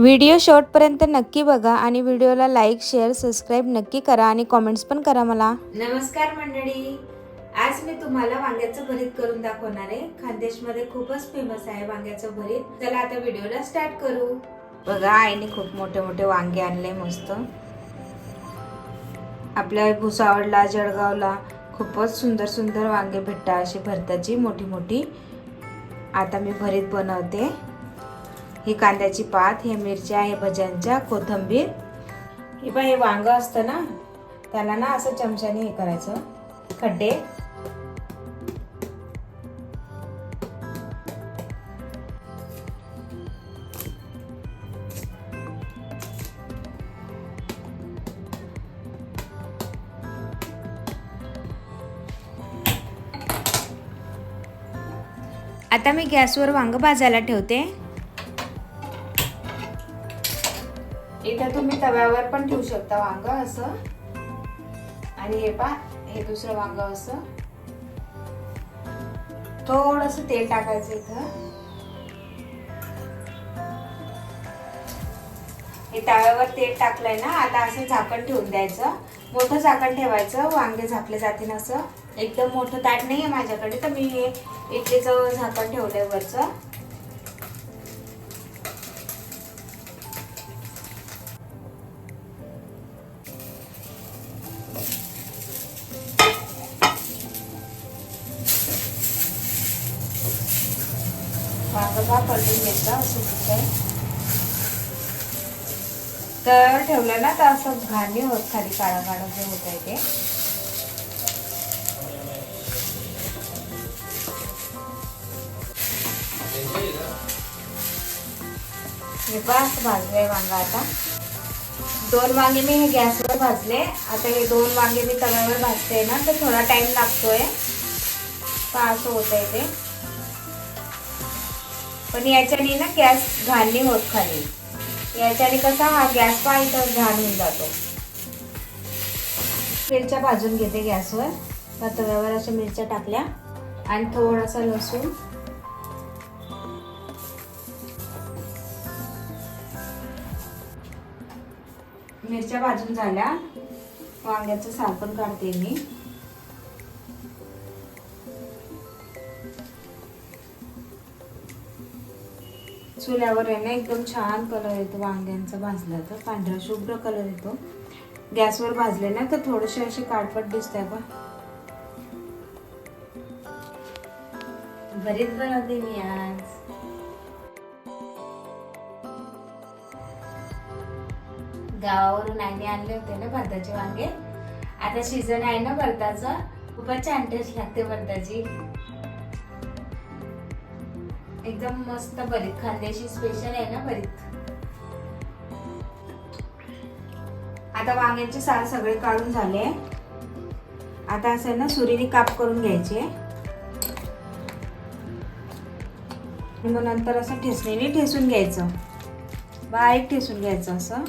Video शेवटपर्यंत नक्की बघा आणि व्हिडिओला लाईक शेअर सबस्क्राईब नक्की करा आणि कमेंट्स पण करा मला. नमस्कार मंडळी, आज मी तुम्हाला वांग्याचं भरीत करून दाखवणार आहे. खानदेशमध्ये खूपच फेमस आहे वांग्याचं भरीत. चला आता व्हिडिओला स्टार्ट करू. बघा, आईने खूप मोठे मोठे वांगे आणले मस्त. आपल्या भुसावळला जळगावला खूपच सुंदर सुंदर वांगे भेटतात, अशी भरताची मोठी मोठी. आता मी भरीत बनवते. ही कांद्याची पात, हे मिरच्या, हे भज्यांच्या, कोथिंबीर. हे वांग असतं ना, त्याला ना असं चमच्याने हे करायचं, खड्डे. आता मी गॅसवर वांग भाजायला ठेवते. इथं तुम्ही तव्यावर पण ठेवू शकता वांग असं. आणि हे दुसरं वांग असं. थोडंसं तेल टाकायचं इथं. हे तव्यावर तेल टाकलंय ना, आता असं झाकण ठेवून द्यायचं. मोठं झाकण ठेवायचं, वांगे झाकले जातील असं. एकदम मोठं ताट नाहीये माझ्याकडे, तर मी हे इडलीचं झाकण ठेवलंय वरचं. वांग पलटून घेतलं असं दिसतंय. तर ठेवलं ना तर असं घाण नाही होत, खाली काळं काळं जे होत आहे ते. हे असं भाजलंय वांगा. आता 2 वांगे मी हे गॅसवर भाजले. आता हे 2 वांगे मी तव्यावर भाजते ना, तर थोडा टाइम लागतोय, तर असं होत आहे ते. पण याच्याने ना गॅस घाण नाही होत खाली. याच्याने कसा हा गॅस इथं घाण होऊन जातो. मिरच्या भाजून घेते गॅसवर. तव्यावर अशा मिरच्या टाकल्या आणि थोडासा लसूण. मिरच्या भाजून झाल्या. वांग्याचं साल पण काढते मी. चुल्यावर आहे ना एकदम छान कलर येतो वांग्यांचा भाजला तर, पांढरा शुभ्र कलर येतो. गॅसवर भाजले ना तर थोडेसे असे काळपट दिसतंय बा. भरीत बनवते मी आज. गावावरून आईने आणले होते ना भरताचे वांगे. आता सीझन आहे ना भरताचा, खूपच छान टेस्ट लागते भरताची. एकदम मस्त भरीत, खानदेशी स्पेशल आहे ना भरीत. आता वांग्याचे साल सगळे काढून झाले. आता असं ना सुरीने काप करून घ्यायचे. मग नंतर असं ठेचणीने ठेचून घ्यायचं, बारीक ठेचून घ्यायचं असं.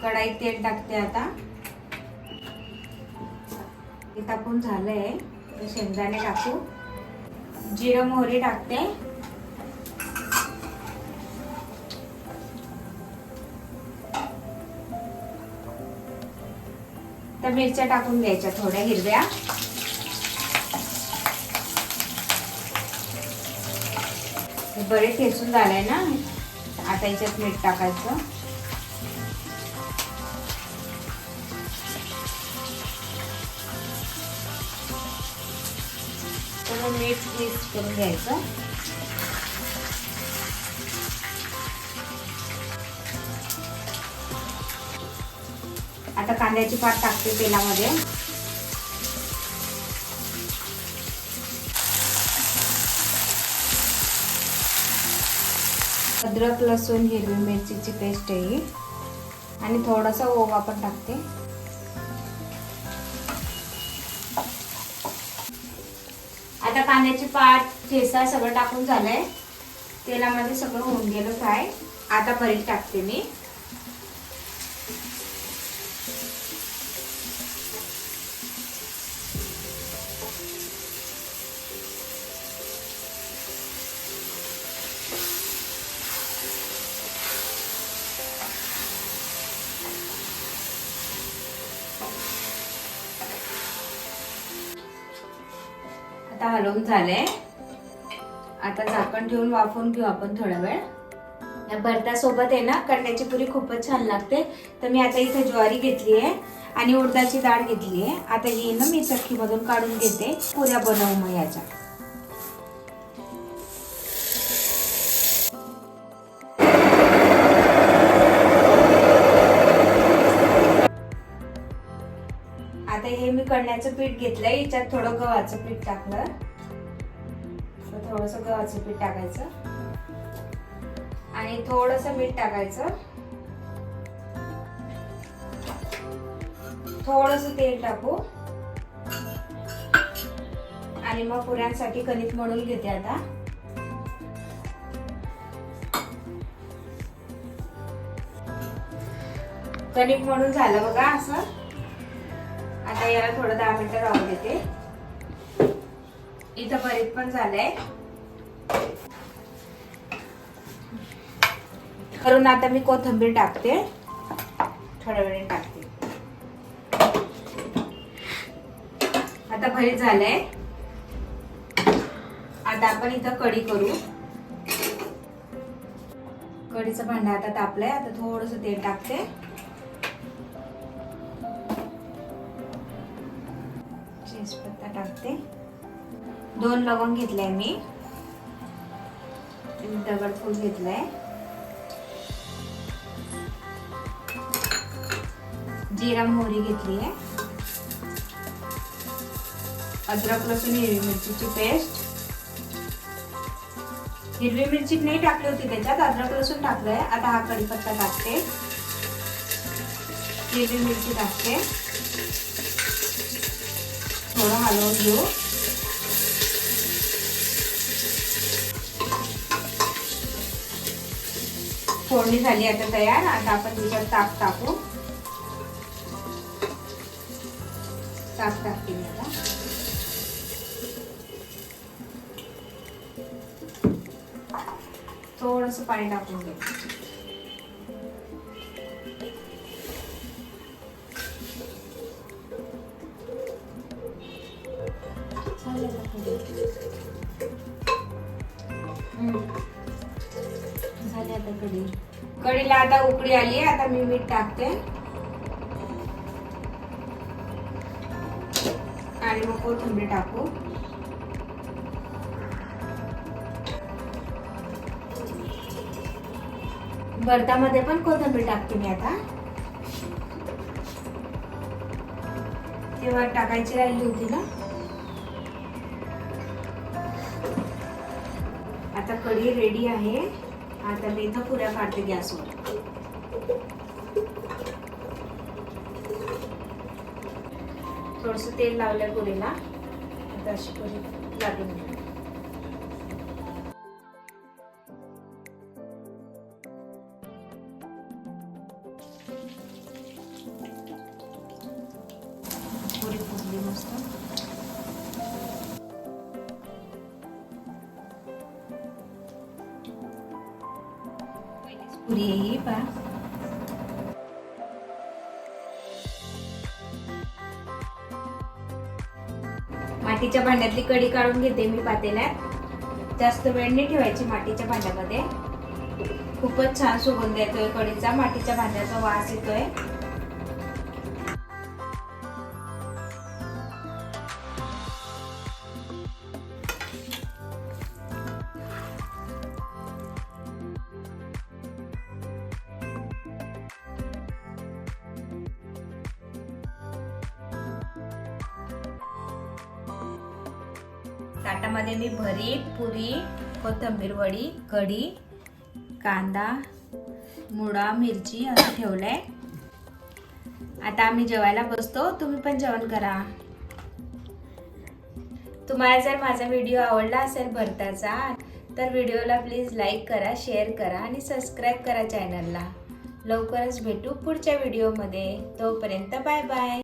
कढाईत तेल टाकते आता. हे टाकून झालंय. शेंगदाणे टाकू, जिरं मोहरी टाकते. तर मिरच्या टाकून घ्यायच्या थोड्या हिरव्या. बरे ठेचून झालंय ना, आता याच्यात मीठ टाकायचं. मीठ मिक्स करून घ्यायचं. आता कांद्याची पात टाकते तेलामध्ये. अद्रक लसूण हिरवी मिरचीची पेस्ट आहे आणि थोडासा ओवा पण टाकते. आता कांद्याची पात ठेचा सगळं टाकून झालंय. तेलामध्ये सगळं होऊन गेलं फ्राय. आता भरीत टाकते मी. आता हलवून झालंय. आता झाकण ठेवून वाफवून घेऊ आपण थोडा वेळ. या भरतासोबत आहे ना कंड्याची पुरी खूपच छान लागते. तर मी आता इथे ज्वारी घेतली आहे आणि उडदाची डाळ घेतली आहे. आता ही ना मी चक्कीमधून काढून घेते. पुऱ्या बनवू मग याच्या. आता हे मी कणण्याचं पीठ घेतलंय. याच्यात थोडं गव्हाचं पीठ टाकलं. थोडंसं गव्हाचं पीठ टाकायचं आणि थोडंसं मीठ टाकायचं. थोडंसं तेल टाकू आणि मग पुऱ्यांसाठी कणिक मळून घेते. आता कणिक मळून झालं बघा असं. आता याला थोडं 10 मिनिटं राहू देते. इथं भरीत पण झालंय. करून आता मी कोथिंबीर टाकते. थोड्या वेळाने टाकते. आता भरीत झालंय. आता आपण इथं कढी करू. कढीचं भांडं आता तापलंय. आता थोडंसं तेल टाकते. तेजपत्ता टाकते. 2 लवंग घेतलाय मी. दगडफूल घेतलाय. जिरा मोहरी घेतली आहे. अद्रक लसूण हिरवी मिरचीची पेस्ट. हिरवी मिरची नाही टाकली होती त्याच्यात, अद्रक लसूण टाकलंय. आता हा कढीपत्ता टाकते. हिरवी मिरची टाकते. थोडं हलवून घेऊ. फोडणी झाली आता तयार. आता आपण त्याच्यात ताक टाकू. ताक टाकते मी आता. थोडंसं पाणी टाकून घे. झाली आता कढी. कढीला आता उकळी आली. आता मी मीठ टाकते आणि मग कोथिंबीर टाकू. भरतामध्ये पण कोथिंबीर टाकते मी आता. तेव्हा टाकायची राहिली होती ना. आता कढी रेडी आहे. आता मी इथं पुऱ्या काढते गॅसवर. थोडंसं तेल लावलंय पुरीला. आता अशी पुरी लाटून घ्या. पुरी फुगली मस्त. पुरी ही पहा. मातीच्या भांड्यातली कढी काढून घेते मी पातेल्यात. जास्त वेळ नाही ठेवायची मातीच्या भांड्यामध्ये. खूपच छान सुगंध येतोय कढीचा. मातीच्या भांड्याचा वास येतोय. ताटामध्ये मी भरीत, पुरी, कोथिंबीर वडी, कढी, कांदा, मुळा, मिरची असं ठेवलंय. आता आम्ही जेवायला बसतो. तुम्ही पण जेवण करा. तुम्हाला जर माझा व्हिडिओ आवडला असेल भरताचा तर व्हिडिओला प्लीज लाईक करा, शेअर करा आणि सबस्क्राईब करा चॅनलला. लवकरच भेटू पुढच्या व्हिडिओमध्ये. तोपर्यंत बाय बाय.